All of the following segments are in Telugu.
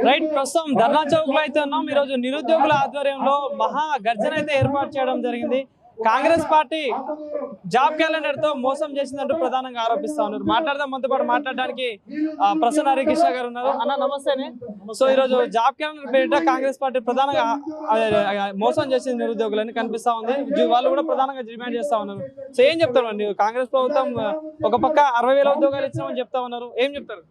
రైట్, ప్రస్తుతం ధర్నా చౌక్ లో అయితే ఉన్నాం. ఈ రోజు నిరుద్యోగుల ఆధ్వర్యంలో మహా గర్జన అయితే ఏర్పాటు చేయడం జరిగింది. కాంగ్రెస్ పార్టీ జాబ్ క్యాలెండర్ తో మోసం చేసిందంటూ ప్రధానంగా ఆరోపిస్తా ఉన్నారు. మాట్లాడదాం, మనతో పాటు మాట్లాడడానికి ప్రసన్న హరికృష్ణ గారు ఉన్నారు. అన్న నమస్తేనే. సో ఈ రోజు జాబ్ క్యాలెండర్ పేరిట కాంగ్రెస్ పార్టీ ప్రధానంగా మోసం చేసింది నిరుద్యోగులని కనిపిస్తా ఉంది. వాళ్ళు కూడా ప్రధానంగా డిమాండ్ చేస్తా ఉన్నారు. సో ఏం చెప్తారు అండి? కాంగ్రెస్ ప్రభుత్వం ఒక పక్క 60,000 ఉద్యోగాలు ఇచ్చామని చెప్తా ఉన్నారు, ఏం చెప్తారు?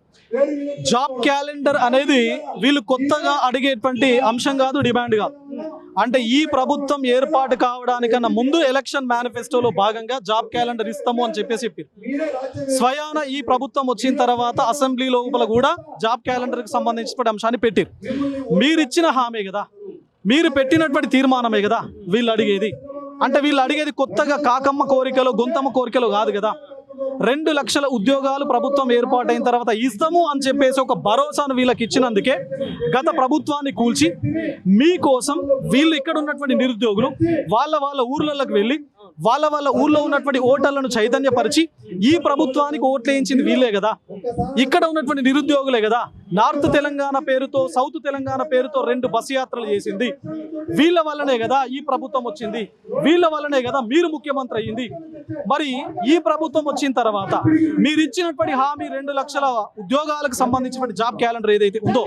జాబ్ క్యాలెండర్ అనేది వీళ్ళు కొత్తగా అడిగేటువంటి అంశం కాదు, డిమాండ్ కాదు. అంటే ఈ ప్రభుత్వం ఏర్పాటు కావడానికన్నా ముందు ఎలక్షన్ మేనిఫెస్టోలో భాగంగా జాబ్ క్యాలెండర్ ఇస్తాము అని చెప్పారు. స్వయాన ఈ ప్రభుత్వం వచ్చిన తర్వాత అసెంబ్లీ లోపల కూడా జాబ్ క్యాలెండర్ కి సంబంధించిన అంశాన్ని పెట్టారు. మీరు ఇచ్చిన హామీ కదా, మీరు పెట్టినటువంటి తీర్మానమే కదా వీళ్ళు అడిగేది. అంటే వీళ్ళు అడిగేది కొత్తగా కాకమ్మ కోరికలో గొంతమ్మ కోరికలో కాదు కదా. 2 లక్షల ఉద్యోగాలు ప్రభుత్వం ఏర్పాటైన తర్వాత ఇస్తాము అని చెప్పేసి ఒక భరోసాను వీళ్ళకి ఇచ్చినందుకే గత ప్రభుత్వాన్ని కూల్చి మీకోసం వీళ్ళు ఇక్కడ ఉన్నటువంటి నిరుద్యోగులు వాళ్ళ ఊర్లలోకి వెళ్ళి వాళ్ళ ఊర్లో ఉన్నటువంటి ఓటర్లను చైతన్యపరిచి ఈ ప్రభుత్వానికి ఓట్లు వేయించింది వీళ్ళే కదా. ఇక్కడ ఉన్నటువంటి నిరుద్యోగులే కదా. నార్త్ తెలంగాణ పేరుతో సౌత్ తెలంగాణ పేరుతో 2 బస్సు యాత్రలు చేసింది వీళ్ళ వల్లనే కదా ఈ ప్రభుత్వం వచ్చింది. వీళ్ళ వల్లనే కదా మీరు ముఖ్యమంత్రి అయ్యింది. మరి ఈ ప్రభుత్వం వచ్చిన తర్వాత మీరు ఇచ్చినటువంటి హామీ 2 లక్షల ఉద్యోగాలకు సంబంధించిన జాబ్ క్యాలెండర్ ఏదైతే ఉందో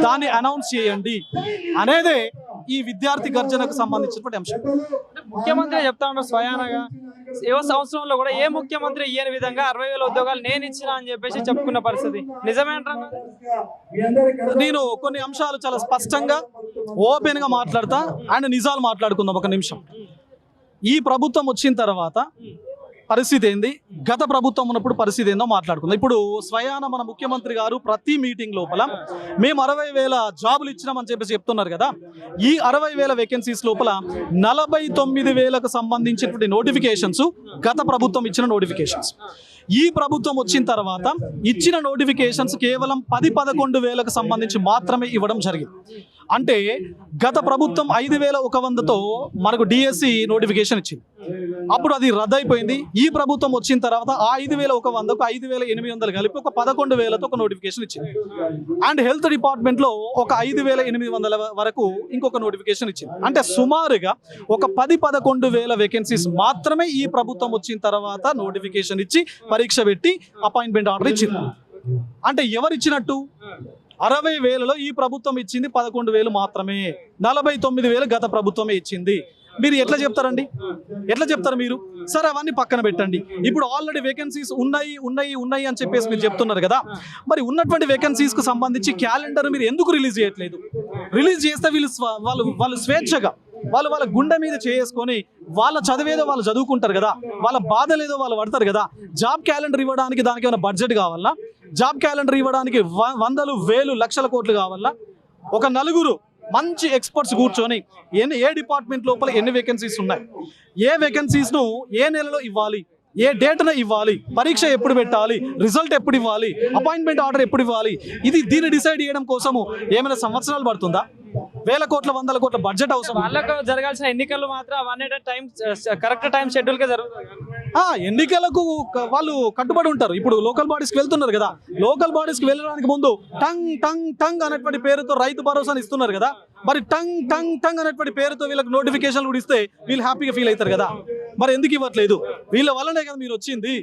దాన్ని అనౌన్స్ చేయండి అనేదే ఈ విద్యార్థి గర్జనకు సంబంధించినటువంటి అంశం. ముఖ్యమంత్రి చెప్తా ఉన్నారు స్వయానగా, ఏ సంవత్సరంలో కూడా ఏ ముఖ్యమంత్రి ఇయ్యని విధంగా 60,000 ఉద్యోగాలు నేను ఇచ్చినా అని చెప్పేసి చెప్పుకున్న పరిస్థితి నిజమేంటారా? నేను కొన్ని అంశాలు చాలా స్పష్టంగా ఓపెన్ గా మాట్లాడతా అండ్ నిజాలు మాట్లాడుకుందాం ఒక నిమిషం. ఈ ప్రభుత్వం వచ్చిన తర్వాత పరిస్థితి ఏంది, గత ప్రభుత్వం ఉన్నప్పుడు పరిస్థితి ఏందో మాట్లాడుకుందాం. ఇప్పుడు స్వయాన మన ముఖ్యమంత్రి గారు ప్రతి మీటింగ్ లోపల మేము 60,000 జాబులు ఇచ్చినామని చెప్పేసి చెప్తున్నారు కదా. ఈ 60,000 వేకెన్సీస్ లోపల 49,000కు సంబంధించినటువంటి నోటిఫికేషన్స్ గత ప్రభుత్వం ఇచ్చిన నోటిఫికేషన్స్. ఈ ప్రభుత్వం వచ్చిన తర్వాత ఇచ్చిన నోటిఫికేషన్స్ కేవలం 10-11,000కు సంబంధించి మాత్రమే ఇవ్వడం జరిగింది. అంటే గత ప్రభుత్వం 5,100తో మనకు డిఎస్సి నోటిఫికేషన్ ఇచ్చింది, అప్పుడు అది రద్దయిపోయింది. ఈ ప్రభుత్వం వచ్చిన తర్వాత ఆ 5,100కు 5,800 కలిపి ఒక 11,000తో ఒక నోటిఫికేషన్ ఇచ్చింది. అండ్ హెల్త్ డిపార్ట్మెంట్ లో ఒక 5,800 వరకు ఇంకొక నోటిఫికేషన్ ఇచ్చింది. అంటే సుమారుగా ఒక 10-11,000 వేకెన్సీస్ మాత్రమే ఈ ప్రభుత్వం వచ్చిన తర్వాత నోటిఫికేషన్ ఇచ్చి పరీక్ష పెట్టి అపాయింట్మెంట్ ఆర్డర్ ఇచ్చింది. అంటే ఎవరు ఇచ్చినట్టు? 60,000లో ఈ ప్రభుత్వం ఇచ్చింది 11,000 మాత్రమే. 49,000 గత ప్రభుత్వమే ఇచ్చింది. మీరు ఎట్లా చెప్తారండి? ఎట్లా చెప్తారు మీరు? సరే అవన్నీ పక్కన పెట్టండి. ఇప్పుడు ఆల్రెడీ వేకెన్సీస్ ఉన్నాయి అని చెప్పేసి మీరు చెప్తున్నారు కదా. మరి ఉన్నటువంటి వేకెన్సీస్ కు సంబంధించి క్యాలెండర్ మీరు ఎందుకు రిలీజ్ చేయట్లేదు? రిలీజ్ చేస్తే వాళ్ళు స్వేచ్ఛగా వాళ్ళ గుండె మీద చేసుకొని వాళ్ళ చదివేదో వాళ్ళు చదువుకుంటారు కదా, వాళ్ళ బాధలేదో వాళ్ళు పడతారు కదా. జాబ్ క్యాలెండర్ ఇవ్వడానికి దానికి ఏమైనా బడ్జెట్ కావాలా? జాబ్ క్యాలెండర్ ఇవ్వడానికి 100,000, 1,000, లక్షల కోట్లు కావాలా? ఒక నలుగురు మంచి ఎక్స్పర్ట్స్ కూర్చొని ఏ డిపార్ట్మెంట్ లోపల ఎన్ని వేకెన్సీస్ ఉన్నాయి, ఏ వేకెన్సీస్ను ఏ నెలలో ఇవ్వాలి, ఏ డేట్న ఇవ్వాలి, పరీక్ష ఎప్పుడు పెట్టాలి, రిజల్ట్ ఎప్పుడు ఇవ్వాలి, అపాయింట్మెంట్ ఆర్డర్ ఎప్పుడు ఇవ్వాలి, దీన్ని డిసైడ్ చేయడం కోసము ఏమైనా సంవత్సరాలు పడుతుందా? 1,000 కోట్ల 100 కోట్ల బడ్జెట్ అవసరం. వాళ్ళకు జరగాల్సిన ఎన్నికలు మాత్రం అవన్నీ కరెక్ట్ టైం షెడ్యూల్ గా జరుగుతుంది. ఎన్నికలకు వాళ్ళు కట్టుబడి ఉంటారు. ఇప్పుడు లోకల్ బాడీస్కి వెళ్తున్నారు కదా, లోకల్ బాడీస్కి వెళ్ళడానికి ముందు టంగ్ టంగ్ టంగ్ అనేటువంటి పేరుతో రైతు భరోసాని ఇస్తున్నారు కదా. మరి టంగ్ టంగ్ టంగ్ అనేటువంటి పేరుతో వీళ్ళకి నోటిఫికేషన్ కూడా ఇస్తే వీళ్ళు హ్యాపీగా ఫీల్ అవుతారు కదా. మరి ఎందుకు ఇవ్వట్లేదు? వీళ్ళ వల్లనే కదా మీరు వచ్చింది.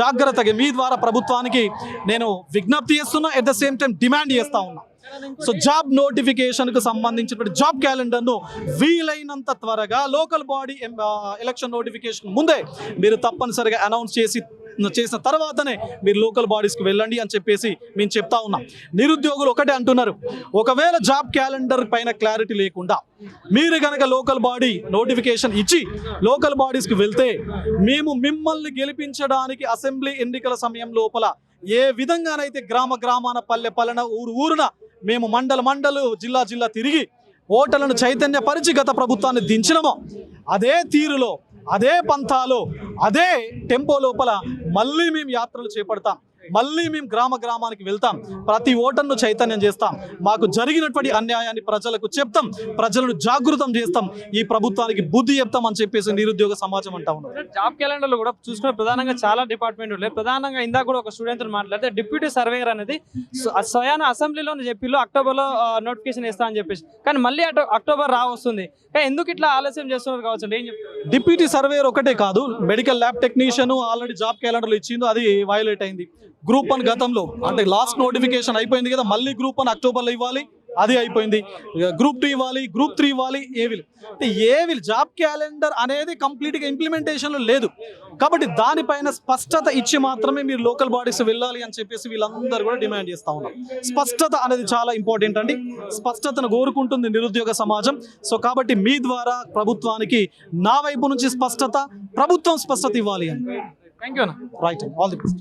జాగ్రత్తగా మీ ద్వారా ప్రభుత్వానికి నేను విజ్ఞప్తి చేస్తున్నా, at the same time demand చేస్తా ఉన్నా. సో జాబ్ నోటిఫికేషన్ కు సంబంధించినటువంటి జాబ్ క్యాలెండర్ ను వీలైనంత త్వరగా లోకల్ బాడీ ఎలక్షన్ నోటిఫికేషన్ ముందే మీరు తప్పనిసరిగా అనౌన్స్ చేసిన తర్వాతనే మీరు లోకల్ బాడీస్కి వెళ్ళండి అని చెప్పేసి మేము చెప్తా ఉన్నాం. నిరుద్యోగులు ఒకటే అంటున్నారు, ఒకవేళ జాబ్ క్యాలెండర్ పైన క్లారిటీ లేకుండా మీరు కనుక లోకల్ బాడీ నోటిఫికేషన్ ఇచ్చి లోకల్ బాడీస్కి వెళ్తే మేము మిమ్మల్ని గెలిపించడానికి అసెంబ్లీ ఎన్నికల సమయం లోపల ఏ విధంగానైతే గ్రామాన పల్లెన ఊరున మేము మండలు జిల్లా తిరిగి ఓటర్లను చైతన్యపరిచి గత ప్రభుత్వాన్ని దించినమో అదే తీరులో, అదే పంథాలో, అదే టెంపో లోపల మళ్ళీ మేము యాత్రలు చేపడతాం. మళ్ళీ మేము గ్రామానికి వెళ్తాం, ప్రతి ఓటర్ను చైతన్యం చేస్తాం, మాకు జరిగినటువంటి అన్యాయాన్ని ప్రజలకు చెప్తాం, ప్రజలను జాగృతం చేస్తాం, ఈ ప్రభుత్వానికి బుద్ధి చెప్తాం అని చెప్పేసి నిరుద్యోగ సమాజం అంటా ఉన్నారు. జాబ్ క్యాలెండర్ లో కూడా చూసుకున్న ప్రధానంగా చాలా డిపార్ట్మెంట్ ఉన్నాయి. ప్రధానంగా ఇందాక కూడా ఒక స్టూడెంట్ మాట్లాడితే డిప్యూటీ సర్వేయర్ అనేది స్వయాన అసెంబ్లీలోనే చెప్పిళ్ళు అక్టోబర్లో నోటిఫికేషన్ ఇస్తా అని చెప్పేసి, కానీ మళ్ళీ అక్టోబర్ వస్తుంది. కానీ ఎందుకు ఇట్లా ఆలస్యం చేస్తున్నారు కావచ్చు? ఏం చెప్తారు? డిప్యూటీ సర్వేయర్ ఒకటే కాదు, medical lab technician already job క్యాలెండర్లో ఇచ్చిందో అది వైలేట్ అయింది. గ్రూప్ 1 గతంలో అంటే లాస్ట్ నోటిఫికేషన్ అయిపోయింది కదా, మళ్ళీ గ్రూప్ 1 అక్టోబర్లో ఇవ్వాలి, అది అయిపోయింది. గ్రూప్ 2 ఇవ్వాలి, గ్రూప్ 3 ఇవ్వాలి, ఏవిల్ జాబ్ క్యాలెండర్ అనేది కంప్లీట్గా ఇంప్లిమెంటేషన్లో లేదు. కాబట్టి దానిపైన స్పష్టత ఇచ్చి మాత్రమే మీరు లోకల్ బాడీస్ వెళ్ళాలి అని చెప్పేసి వీళ్ళందరూ కూడా డిమాండ్ చేస్తూ ఉన్నారు. స్పష్టత అనేది చాలా ఇంపార్టెంట్ అండి, స్పష్టతను కోరుకుంటుంది నిరుద్యోగ సమాజం. సో కాబట్టి మీ ద్వారా ప్రభుత్వానికి నా వైపు నుంచి స్పష్టత, ప్రభుత్వం స్పష్టత ఇవ్వాలి అని. Thank you. Right, all the best.